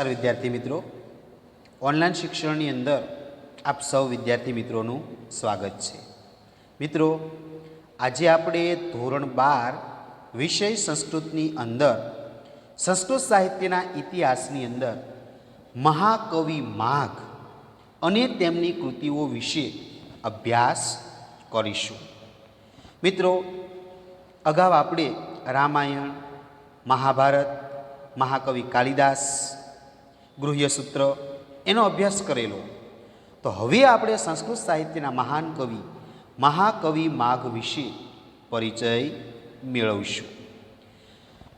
વિદ્યાર્થી મિત્રો, ઓનલાઈન શિક્ષણની અંદર આપ સૌ વિદ્યાર્થી મિત્રોનું સ્વાગત છે. મિત્રો, આજે આપણે ધોરણ 12 વિષય સંસ્કૃતની અંદર સંસ્કૃત સાહિત્યના ઇતિહાસની અંદર મહાકવિ માઘ અને તેમની કૃતિઓ વિશે અભ્યાસ કરીશું. મિત્રો, અગાઉ આપણે રામાયણ, મહાભારત, મહાકવિ કાલિદાસ, ગૃહ્યસૂત્ર એનો અભ્યાસ કરેલો. તો હવે આપણે સંસ્કૃત સાહિત્યના મહાન કવિ મહાકવિ માઘ વિશે પરિચય મેળવીશું.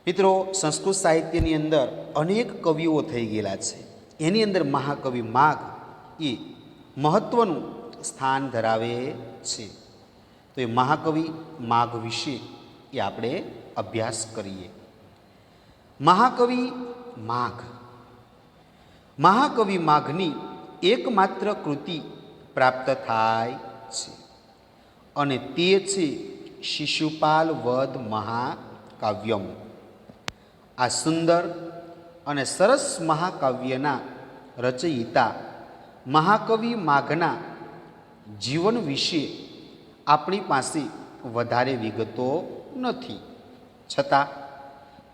મિત્રો, સંસ્કૃત સાહિત્યની અંદર અનેક કવિઓ થઈ ગયેલા છે. એની અંદર મહાકવિ માઘ એ મહત્ત્વનું સ્થાન ધરાવે છે. તો એ મહાકવિ માઘ વિશે એ આપણે અભ્યાસ કરીએ. મહાકવિ માઘ, મહાકવિ માઘની એકમાત્ર કૃતિ પ્રાપ્ત થાય છે અને તે છે શિશુપાલ વધ મહાકાવ્યમ. આ સુંદર અને સરસ મહાકાવ્યના રચયિતા મહાકવિ માઘના જીવન વિશે આપણી પાસે વધારે વિગતો નથી, છતાં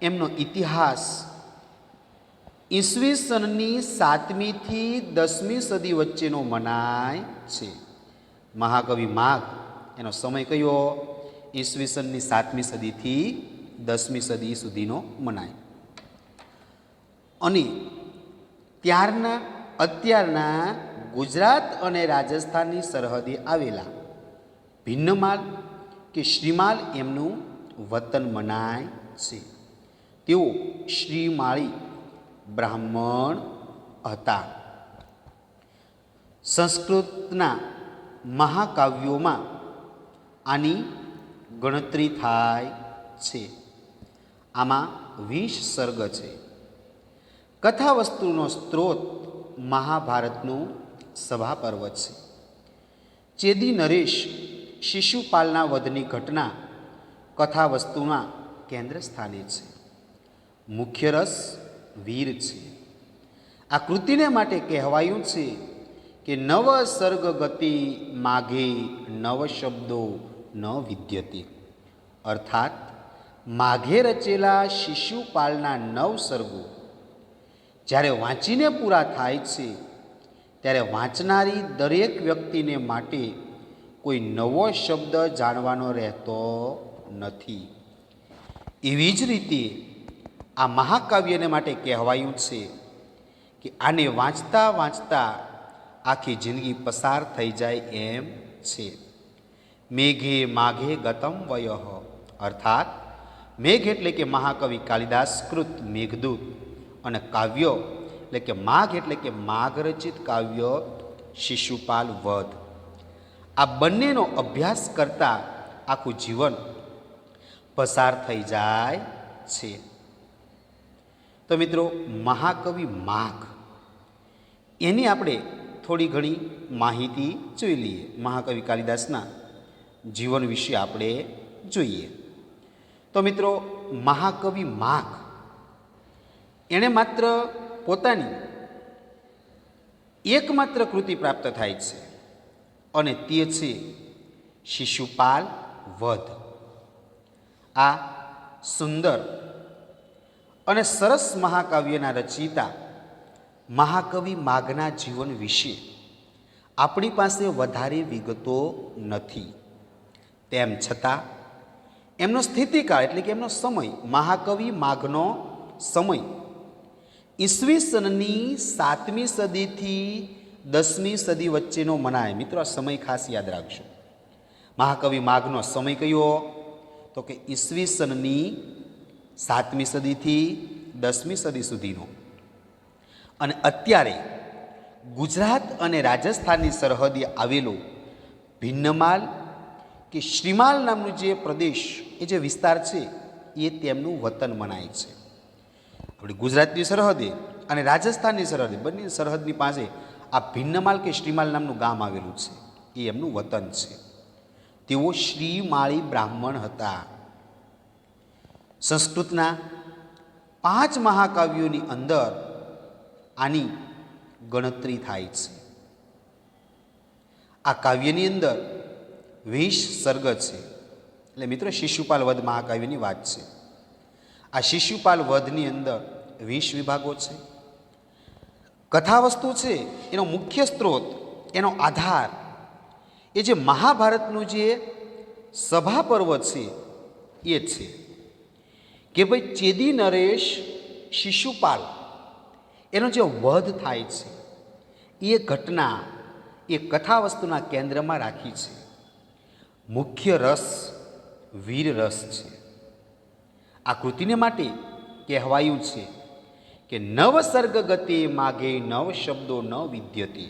એમનો ઇતિહાસ ઈસવીસનની 7મી થી 10મી સદી વચ્ચેનો મનાય છે. મહાકવિ માઘ એનો સમય કયો? ઈસવીસનની 7મી સદીથી 10મી સદી સુધીનો મનાય. અને અત્યારના ગુજરાત અને રાજસ્થાનની સરહદે આવેલા ભિન્નમાલ કે શ્રીમાલ એમનું વતન મનાય છે. તેઓ શ્રીમાળી બ્રાહ્મણ હતા. સંસ્કૃતના મહાકાવ્યોમાં આની ગણતરી થાય છે. આમાં 20 સર્ગ છે. કથા વસ્તુનો સ્ત્રોત મહાભારતનું સભા પર્વ છે. ચેદી નરેશ શિશુપાલના વધની ઘટના કથા વસ્તુના કેન્દ્ર સ્થાને છે. મુખ્ય રસ વીર છે. આ કૃતિને માટે કહેવાયું છે કે નવ સર્ગ ગતિ માઘે નવ શબ્દો ન વિદ્યતે. અર્થાત માઘે રચેલા શિશુપાલના 9 સર્ગો જ્યારે વાંચીને પૂરા થાય છે ત્યારે વાંચનારી દરેક વ્યક્તિને માટે કોઈ નવો શબ્દ જાણવાનો રહેતો નથી. એવી જ રીતે આ મહાકાવ્યને માટે કહેવાયું છે કે આને વાંચતા વાંચતા આખી જિંદગી પસાર થઈ જાય એમ છે. મેઘે માઘે ગતમ વયઃ. અર્થાત મેઘ એટલે કે મહાકવિ કાલિદાસ કૃત મેઘદૂત અને કાવ્ય એટલે કે માઘ એટલે કે માઘ રચિત કાવ્ય શિશુપાલ વધ. આ બંનેનો અભ્યાસ કરતા આખું જીવન પસાર થઈ જાય છે. તો મિત્રો, મહાકવિ માઘ એની આપણે થોડી ઘણી માહિતી જોઈ લઈએ. મહાકવિ કાલિદાસના જીવન વિશે આપણે જોઈએ. તો મિત્રો, મહાકવિ માઘ એણે માત્ર પોતાની એકમાત્ર કૃતિ પ્રાપ્ત થાય છે અને તે છે શિશુપાલ વધ. આ સુંદર અને સરસ મહાકાવ્યના રચયિતા મહાકવિ માઘના જીવન વિશે આપણી પાસે વધારે વિગતો નથી. તેમ છતાં એમનો સ્થિતિકાળ એટલે કે એમનો સમય, મહાકવિ માઘનો સમય ઈસવીસનની 7મી સદીથી 10મી સદી વચ્ચેનો મનાય. મિત્રો, આ સમય ખાસ યાદ રાખજો. મહાકવિ માઘનો સમય કયો? તો કે ઈસવીસનની 7મી સદીથી 10મી સદી સુધીનો. અને અત્યારે ગુજરાત અને રાજસ્થાનની સરહદે આવેલો ભિન્નમાલ કે શ્રીમાલ નામનું જે પ્રદેશ, એ જે વિસ્તાર છે, એ તેમનું વતન મનાય છે. આપણી ગુજરાતની સરહદે અને રાજસ્થાનની સરહદે, બંને સરહદની પાસે આ ભિન્નમાલ કે શ્રીમાલ નામનું ગામ આવેલું છે. એ એમનું વતન છે. તેઓ શ્રીમાળી બ્રાહ્મણ હતા. સંસ્કૃતના 5 મહાકાવ્યોની અંદર આની ગણતરી થાય છે. આ કાવ્યની અંદર 20 સર્ગ છે. એટલે મિત્રો શિશુપાલ વધ મહાકાવ્યની વાત છે. આ શિશુપાલ વધની અંદર 20 વિભાગો છે. કથાવસ્તુ છે એનો મુખ્ય સ્ત્રોત, એનો આધાર એ જે મહાભારતનું જે સભા પર્વ છે એ છે કે ભાઈ ચેદી નરેશ શિશુપાલ એનો જે વધ થાય છે એ ઘટના એ કથાવસ્તુના કેન્દ્રમાં રાખી છે. મુખ્ય રસ વીર રસ છે. આ કૃતિને માટે કહેવાયું છે કે નવ સર્ગ ગતે માઘે નવ શબ્દો ન વિદ્યતે.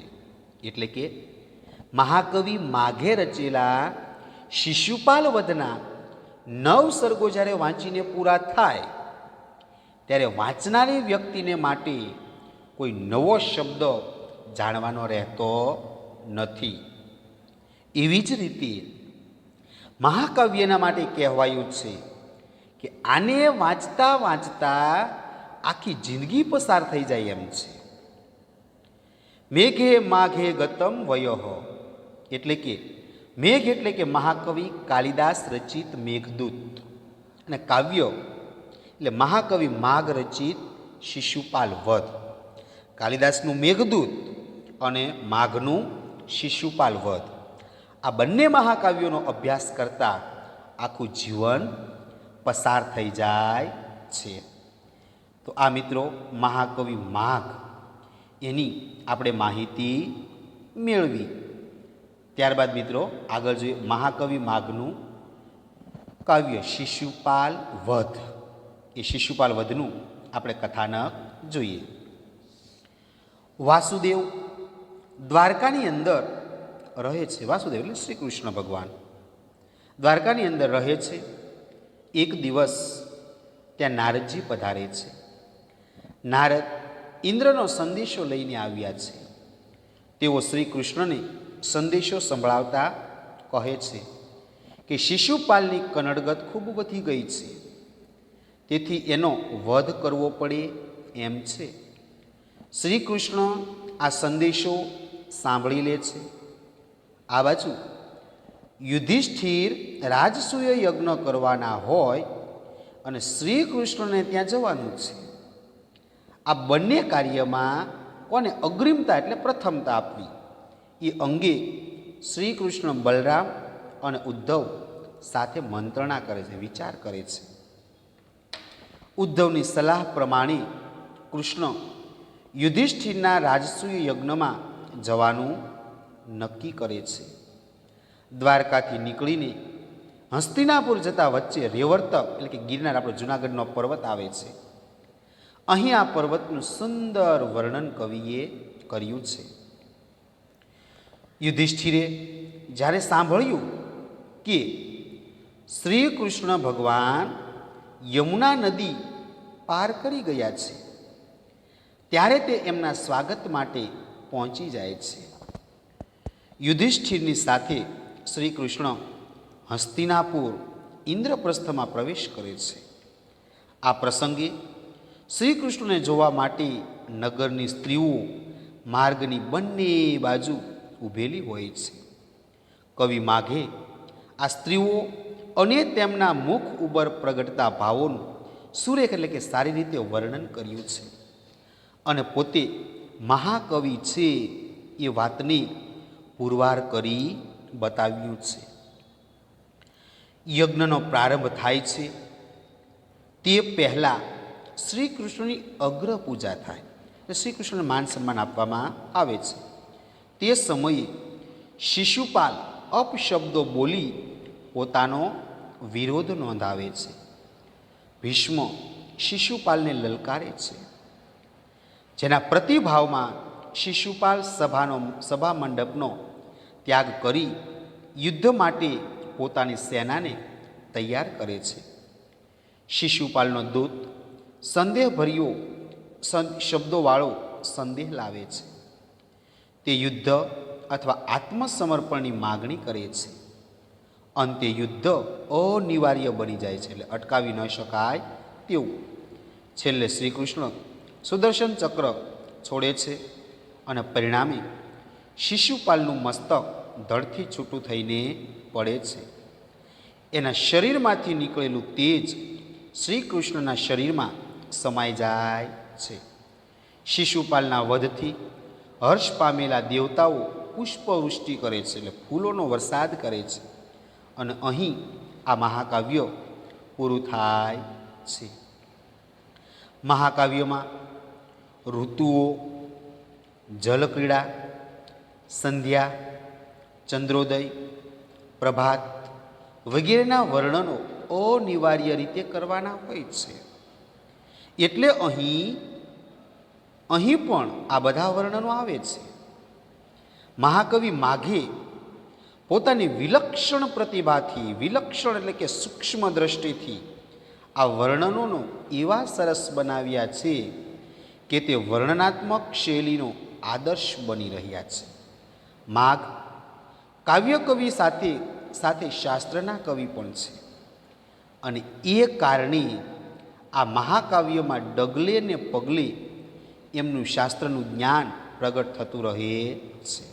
એટલે કે મહાકવિ માઘે રચેલા શિશુપાલ વધના 9 સર્ગો જ્યારે વાંચીને પૂરા થાય ત્યારે વાંચનારી વ્યક્તિને માટે કોઈ નવો શબ્દ જાણવાનો રહેતો નથી. એવી જ રીતે મહાકાવ્યના માટે કહેવાયું છે કે આને વાંચતા વાંચતા આખી જિંદગી પસાર થઈ જાય એમ છે. મેઘે માઘે ગતમ વયઃ. એટલે કે મેઘ એટલે કે મહાકવિ કાલિદાસ રચિત મેઘદૂત, અને કાવ્ય એટલે મહાકવિ માઘ રચિત શિશુપાલ વધ. કાલિદાસનું મેઘદૂત અને માઘનું શિશુપાલ વધ, આ બંને મહાકાવ્યોનો અભ્યાસ કરતા આખું જીવન પસાર થઈ જાય છે. તો આ મિત્રો મહાકવિ માઘ એની આપણે માહિતી મેળવી. ત્યારબાદ મિત્રો આગળ જોઈએ મહાકવિ માઘનું કાવ્ય શિશુપાલ વધ. એ શિશુપાલ વધનું આપણે કથાનક જોઈએ. વાસુદેવ દ્વારકાની અંદર રહે છે. વાસુદેવ એટલે શ્રી કૃષ્ણ ભગવાન દ્વારકાની અંદર રહે છે. એક દિવસ ત્યાં નારદજી પધારે છે. નારદ ઇન્દ્રનો સંદેશો લઈને આવ્યા છે. તેઓ શ્રી કૃષ્ણને સંદેશો સંભળાવતા કહે છે કે શિશુપાલની કનડગત ખૂબ વધી ગઈ છે, તેથી એનો વધ કરવો પડે એમ છે. શ્રી કૃષ્ણ આ સંદેશો સાંભળી લે છે. આ બાજુ યુધિષ્ઠિર રાજસૂય યજ્ઞ કરવાના હોય અને શ્રી કૃષ્ણને ત્યાં જવાનું છે. આ બંને કાર્યમાં કોને અગ્રિમતા એટલે પ્રથમતા આપવી એ અંગે શ્રી કૃષ્ણ બલરામ અને ઉદ્ધવ સાથે મંત્રણા કરે છે, વિચાર કરે છે. ઉદ્ધવની સલાહ પ્રમાણે કૃષ્ણ યુધિષ્ઠિરના રાજસૂય યજ્ઞમાં જવાનું નક્કી કરે છે. દ્વારકાથી નીકળીને હસ્તિનાપુર જતા વચ્ચે રેવર્તક એટલે કે ગિરનાર, આપણો જૂનાગઢનો પર્વત આવે છે. અહીં આ પર્વતનું સુંદર વર્ણન કવિએ કર્યું છે. યુધિષ્ઠિરે જ્યારે સાંભળ્યું કે શ્રી કૃષ્ણ ભગવાન યમુના નદી પાર કરી ગયા છે, ત્યારે તે એમના સ્વાગત માટે પહોંચી જાય છે. યુધિષ્ઠિરની સાથે શ્રી કૃષ્ણ હસ્તિનાપુર ઇન્દ્રપ્રસ્થમાં પ્રવેશ કરે છે. આ પ્રસંગે શ્રી કૃષ્ણને જોવા માટે નગરની સ્ત્રીઓ માર્ગની બંને બાજુ ઊભેલી હોય છે. કવિ માઘે આ સ્ત્રીઓ અને તેમના મુખ ઉપર પ્રગટતા ભાવોનું સુરેખ એટલે કે સારી રીતે વર્ણન કર્યું છે અને પોતે મહાકવિ છે એ વાતને પુરવાર કરી બતાવ્યું છે. યજ્ઞનો પ્રારંભ થાય છે તે પહેલાં શ્રી કૃષ્ણની અગ્ર પૂજા થાય, શ્રી કૃષ્ણને માન સન્માન આપવામાં આવે છે. તે સમયે શિશુપાલ અપશબ્દો બોલી પોતાનો વિરોધ નોંધાવે છે. ભીષ્મ શિશુપાલને લલકારે છે, જેના પ્રતિભાવમાં શિશુપાલ સભા મંડપનો ત્યાગ કરી યુદ્ધ માટે પોતાની સેનાને તૈયાર કરે છે. શિશુપાલનો દૂત સંદેહભર્યો શબ્દોવાળો સંદેહ લાવે છે. તે યુદ્ધ અથવા આત્મસમર્પણની માગણી કરે છે. અંતે યુદ્ધ અનિવાર્ય બની જાય છે, એટલે અટકાવી ન શકાય તેવું. છેલ્લે શ્રી કૃષ્ણ સુદર્શન ચક્ર છોડે છે અને પરિણામે શિશુપાલનું મસ્તક ધડથી છૂટું થઈને પડે છે. એના શરીરમાંથી નીકળેલું તેજ શ્રી કૃષ્ણના શરીરમાં સમાઈ જાય છે. શિશુપાલના વધથી હર્ષ પામેલા દેવતાઓ પુષ્પવૃષ્ટિ કરે છે, એટલે ફૂલોનો વરસાદ કરે છે. અને અહીં આ મહાકાવ્ય પૂરું થાય છે. મહાકાવ્યમાં ઋતુઓ, જલક્રીડા, સંધ્યા, ચંદ્રોદય, પ્રભાત વગેરેના વર્ણનો અનિવાર્ય રીતે કરવાના હોય છે. એટલે અહીં પણ આ બધા વર્ણનો આવે છે. મહાકવિ માઘે પોતાની વિલક્ષણ પ્રતિભાથી, વિલક્ષણ એટલે કે સૂક્ષ્મ દ્રષ્ટિથી આ વર્ણનોનો એવા સરસ બનાવ્યા છે કે તે વર્ણનાત્મક શૈલીનો આદર્શ બની રહ્યા છે. માઘ કાવ્ય કવિ સાથે સાથે શાસ્ત્રના કવિ પણ છે. અને એ કારણે આ મહાકાવ્યમાં ડગલે ને પગલે એમનું શાસ્ત્રનું જ્ઞાન પ્રગટ થતું રહે છે.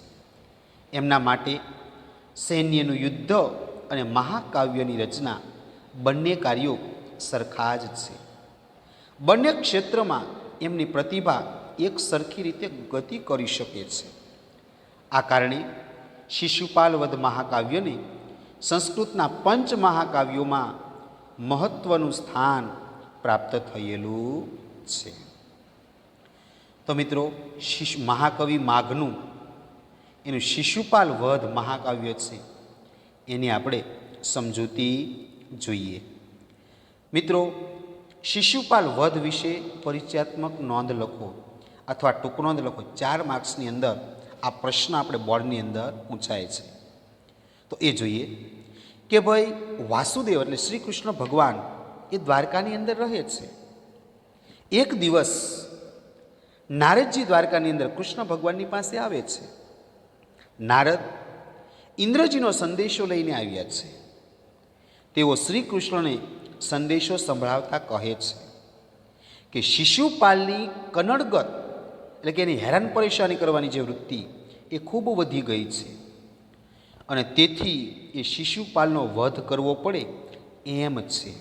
એમના માટે સૈન્યનું યુદ્ધ અને મહાકાવ્યની રચના બંને કાર્યો સરખા જ છે. બંને ક્ષેત્રમાં એમની પ્રતિભા એક સરખી રીતે ગતિ કરી શકે છે. આ કારણે શિશુપાલ વધ મહાકાવ્યને સંસ્કૃતના પંચ મહાકાવ્યોમાં મહત્વનું સ્થાન પ્રાપ્ત થયેલું છે. તો મિત્રો, મહાકવિ માઘનું એનું શિશુપાલ વધ મહાકાવ્ય છે, એની આપણે સમજૂતી જોઈએ. મિત્રો, શિશુપાલ વધ વિશે પરિચયાત્મક નોંધ લખો અથવા ટૂંક નોંધ લખો. 4 માર્ક્સની અંદર આ પ્રશ્ન આપણે બોર્ડની અંદર પૂછાય છે. તો એ જોઈએ કે ભાઈ વાસુદેવ એટલે શ્રી કૃષ્ણ ભગવાન એ દ્વારકાની અંદર રહે છે. એક દિવસ નારદજી દ્વારકાની અંદર કૃષ્ણ ભગવાનની પાસે આવે છે. નારદ ઇન્દ્રજીનો સંદેશો લઈને આવ્યા છે. તેઓ શ્રી કૃષ્ણને સંદેશો સંભળાવતા કહે છે કે શિશુપાલની કનડગત એટલે કે એની હેરાન પરેશાની કરવાની જે વૃત્તિ એ ખૂબ વધી ગઈ છે અને તેથી એ શિશુપાલનો વધ કરવો પડે એમ છે.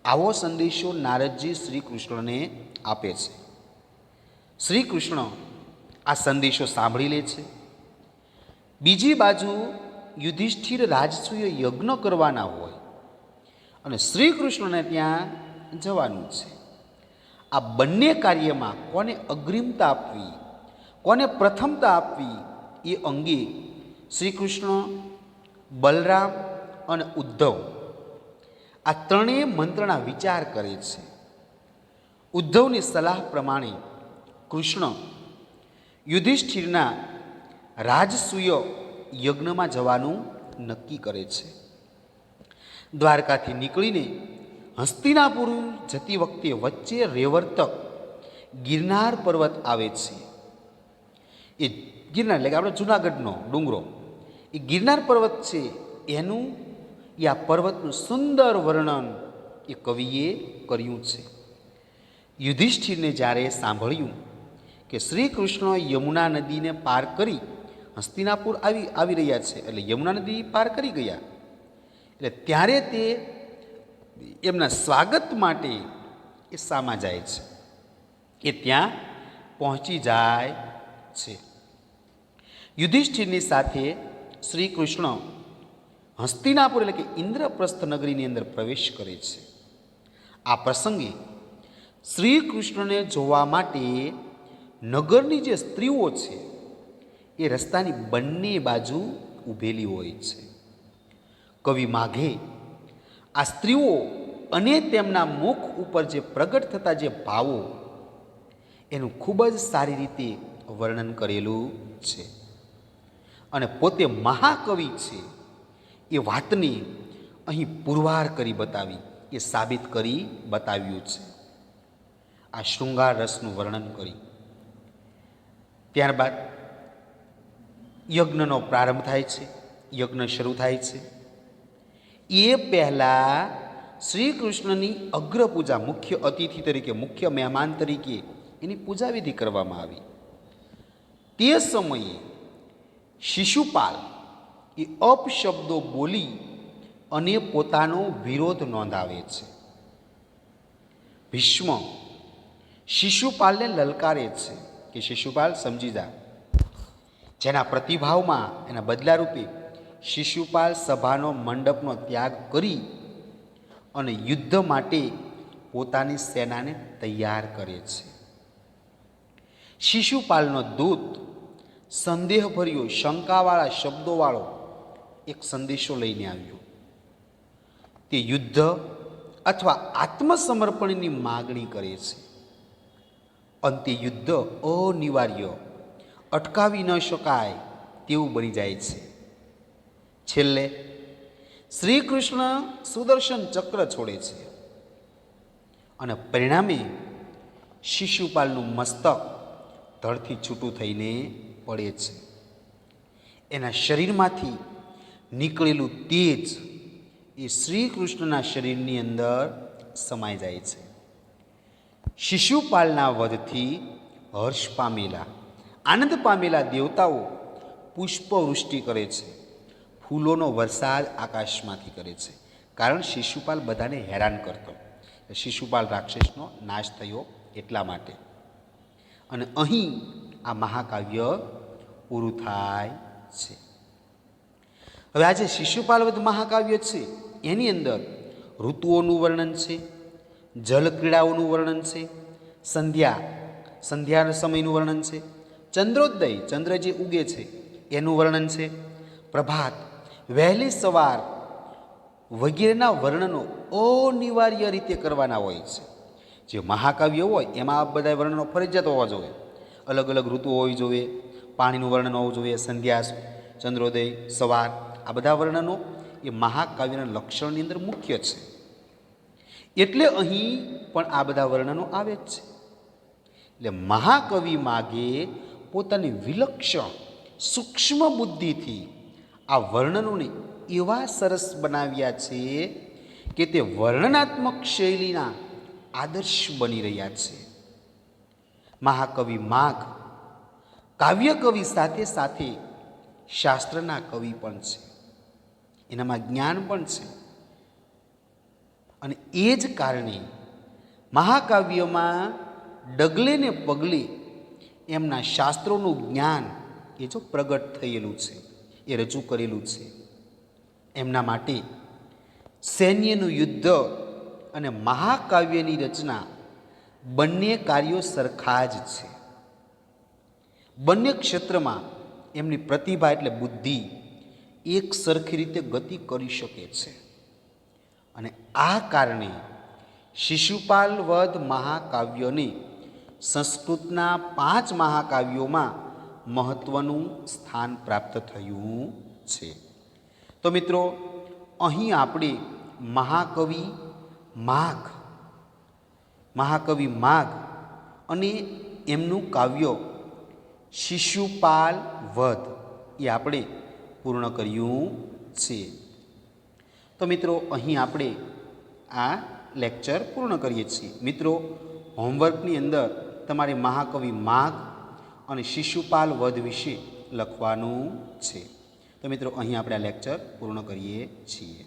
આવો સંદેશો નારદજી શ્રી કૃષ્ણને આપે છે. શ્રી કૃષ્ણ આ સંદેશો સાંભળી લે છે. બીજી બાજુ યુધિષ્ઠિર રાજસૂય યજ્ઞ કરવાના હોય અને શ્રી કૃષ્ણને ત્યાં જવાનું છે. આ બંને કાર્યમાં કોને અગ્રિમતા આપવી, કોને પ્રથમતા આપવી એ અંગે શ્રી કૃષ્ણ, બલરામ અને ઉદ્ધવ આ ત્રણેય મંત્રણા વિચાર કરે છે. ઉદ્ધવની સલાહ પ્રમાણે કૃષ્ણ યુધિષ્ઠિરના રાજસૂય યજ્ઞમાં જવાનું નક્કી કરે છે. દ્વારકાથી નીકળીને હસ્તિનાપુર જતી વખતે વચ્ચે રેવર્તક ગિરનાર પર્વત આવે છે. એ ગિરનાર એટલે કે આપણે જૂનાગઢનો ડુંગરો, એ ગિરનાર પર્વત છે એનું આ પર્વતનું સુંદર વર્ણન એ કવિએ કર્યું છે. યુધિષ્ઠિરને જ્યારે સાંભળ્યું કે શ્રી કૃષ્ણ યમુના નદીને પાર કરી હસ્તિનાપુર આવી રહ્યા છે, એટલે યમુના નદી પાર કરી ગયા, એટલે ત્યારે તે એમના સ્વાગત માટે એ સામા જાય છે. એ ત્યાં પહોંચી જાય છે. યુધિષ્ઠિરની સાથે શ્રી કૃષ્ણ હસ્તિનાપુર એટલે કે ઇન્દ્રપ્રસ્થ નગરીની અંદર પ્રવેશ કરે છે. આ પ્રસંગે શ્રી કૃષ્ણને જોવા માટે નગરની જે સ્ત્રીઓ છે એ રસ્તાની બંને બાજુ ઊભેલી હોય છે. કવિ માઘે આ સ્ત્રીઓ અને તેમના મુખ ઉપર જે પ્રગટ થતા જે ભાવો એનું ખૂબ જ સારી રીતે વર્ણન કરેલું છે. અને પોતે મહાકવિ છે એ વાતને અહીં પુરવાર કરી બતાવી, એ સાબિત કરી બતાવ્યું છે. આ શૃંગાર રસનું વર્ણન કરી ત્યારબાદ યજ્ઞનો પ્રારંભ થાય છે, યજ્ઞ શરૂ થાય છે. એ પહેલાં શ્રી કૃષ્ણની અગ્રપૂજા, મુખ્ય અતિથિ તરીકે, મુખ્ય મહેમાન તરીકે એની પૂજાવિધિ કરવામાં આવી. તે સમયે શિશુપાલ એ અપશબ્દો બોલી અને પોતાનો વિરોધ નોંધાવે છે. ભીષ્મ શિશુપાલને લલકારે છે કે શિશુપાલ સમજી જા. જેના પ્રતિભાવમાં એના બદલા રૂપે શિશુપાલ સભાનો મંડપનો ત્યાગ કરી અને યુદ્ધ માટે પોતાની સેનાને તૈયાર કરે છે. શિશુપાલનો દૂત સંદેહભર્યો શંકાવાળા શબ્દોવાળો એક સંદેશો લઈને આવ્યો. તે યુદ્ધ અથવા આત્મસમર્પણની માગણી કરે છે. અંતે યુદ્ધ અનિવાર્ય, અટકાવી ન શકાય તેવું બની જાય છે. છેલ્લે શ્રી કૃષ્ણ સુદર્શન ચક્ર છોડે છે અને પરિણામે શિશુપાલનું મસ્તક ધડથી છૂટું થઈને પડે છે. એના શરીરમાંથી નીકળેલું તેજ એ શ્રી કૃષ્ણના શરીરની અંદર સમાઈ જાય છે. શિશુપાલના વધથી હર્ષ પામેલા, આનંદ પામેલા દેવતાઓ પુષ્પવૃષ્ટિ કરે છે, ફૂલોનો વરસાદ આકાશમાંથી કરે છે. કારણ શિશુપાલ બધાને હેરાન કરતો. શિશુપાલ રાક્ષસનો નાશ થયો એટલા માટે. અને અહીં આ મહાકાવ્ય પૂરું થાય છે. હવે આજે શિશુપાલવધ મહાકાવ્ય છે એની અંદર ઋતુઓનું વર્ણન છે, જલ ક્રીડાઓનું વર્ણન છે, સંધ્યા સમયનું વર્ણન છે, ચંદ્રોદય, ચંદ્ર જે ઉગે છે એનું વર્ણન છે, પ્રભાત, વહેલી સવાર વગેરેના વર્ણનો અનિવાર્ય રીતે કરવાના હોય છે. જે મહાકાવ્ય હોય એમાં આ બધા વર્ણનો ફરજિયાત હોવા જોઈએ. અલગ અલગ ઋતુઓ હોવી જોઈએ, પાણીનું વર્ણન હોવું જોઈએ, સંધ્યા, ચંદ્રોદય, સવાર, આ બધા વર્ણનો એ મહાકાવ્યના લક્ષણની અંદર મુખ્ય છે. એટલે અહીં પણ આ બધા વર્ણનો આવે જ છે. એટલે મહાકવિ માગે પોતાની વિલક્ષણ સૂક્ષ્મ બુદ્ધિથી આ વર્ણનોને એવા સરસ બનાવ્યા છે કે તે વર્ણનાત્મક શૈલીના આદર્શ બની રહ્યા છે. મહાકવિ માઘ કાવ્ય કવિ સાથે સાથે શાસ્ત્રના કવિ પણ છે. એનામાં જ્ઞાન પણ છે. અને એ જ કારણે મહાકાવ્યમાં ડગલે ને પગલે એમના શાસ્ત્રોનું જ્ઞાન એ જો પ્રગટ થયેલું છે, એ રજૂ કરેલું છે. એમના માટે સૈન્યનું યુદ્ધ અને મહાકાવ્યની રચના બંને કાર્યો સરખા જ છે. બંને ક્ષેત્રમાં એમની પ્રતિભા એટલે બુદ્ધિ એક સરખી રીતે ગતિ કરી શકે છે. અને આ કારણે શિશુપાલ વધ મહાકાવ્યને સંસ્કૃતના 5 મહાકાવ્યોમાં મહત્વનું સ્થાન પ્રાપ્ત થયું છે. તો મિત્રો, અહીં આપણે મહાકવિ માઘ અને એમનું કાવ્ય શિશુપાલ વધ એ આપણે પૂર્ણ કર્યું છે. તો મિત્રો, અહીં આપણે આ લેક્ચર પૂર્ણ કરીએ છીએ. મિત્રો, હોમવર્કની અંદર તમારે મહાકવિ માઘ અને શિશુપાલ વધ વિશે લખવાનું છે. તો મિત્રો, અહીં આપણે આ લેક્ચર પૂર્ણ કરીએ છીએ.